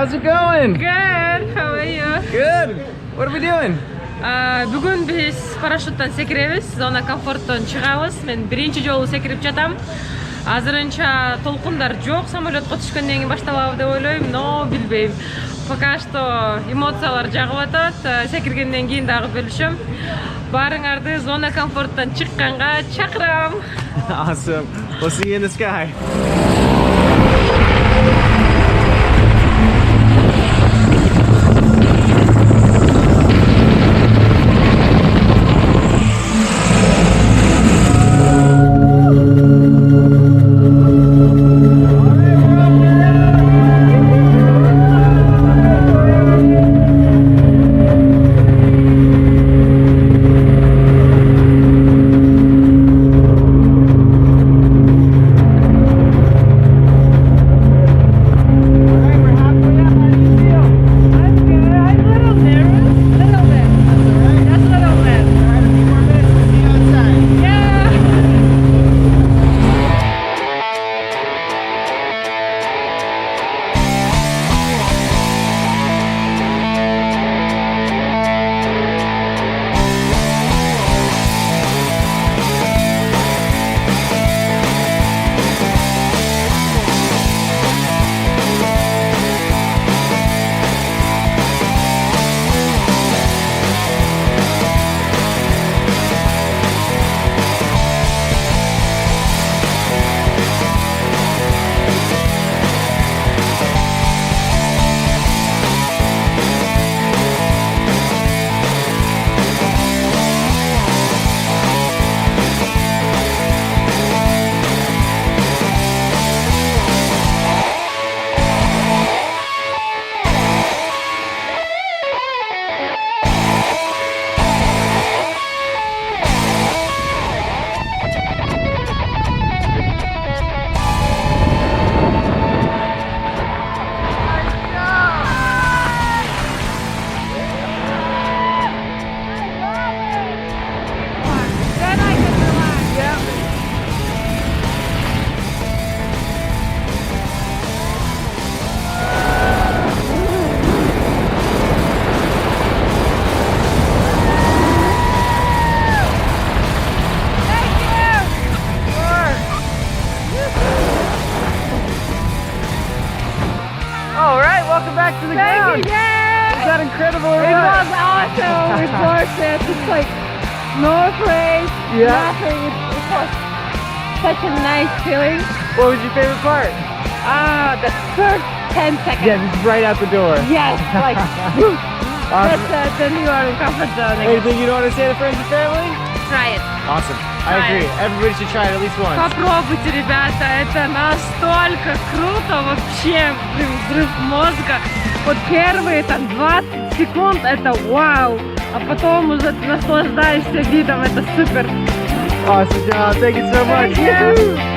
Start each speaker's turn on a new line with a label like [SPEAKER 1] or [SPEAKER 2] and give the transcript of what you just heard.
[SPEAKER 1] how's it going?
[SPEAKER 2] Good, how are you?
[SPEAKER 1] Good. What are we doing?
[SPEAKER 2] Бүгін біз парашюттан секіреміз, зона комфорттан шығамыз. Мен биринчи жолу секирип жатам. Азырынча толқындар жоқ, самолетқа түшкөндөн кийин башталабы деп ойлойм, но билбейм. Пока что эмоциялар жагып атат, секиргенден кийин дагы бөлүшөм. Барыңарды зона комфорттан чыкканга чакырам.
[SPEAKER 1] Awesome. We'll see you in the sky. Welcome back to the ground.
[SPEAKER 2] Thank you, yeah.
[SPEAKER 1] Is that incredible?
[SPEAKER 2] It was awesome. We worked it. It's like no praise, nothing. It was such a nice feeling.
[SPEAKER 1] What was your favorite part?
[SPEAKER 2] The first 10 seconds.
[SPEAKER 1] Yeah, just right out the door.
[SPEAKER 2] Yes, like
[SPEAKER 1] Awesome.
[SPEAKER 2] then you are in comfort zone.
[SPEAKER 1] Anything you don't want to say to friends and family?
[SPEAKER 2] Try it.
[SPEAKER 1] Awesome. I agree. Everybody should try it at least once.
[SPEAKER 2] Попробуйте, ребята, это настолько круто, вообще, блин, взрыв мозга. Вот первые там 20 секунд это вау, а потом уже наслаждаешься видом, это супер.
[SPEAKER 1] Awesome job. Thank you so much.
[SPEAKER 2] Thank you.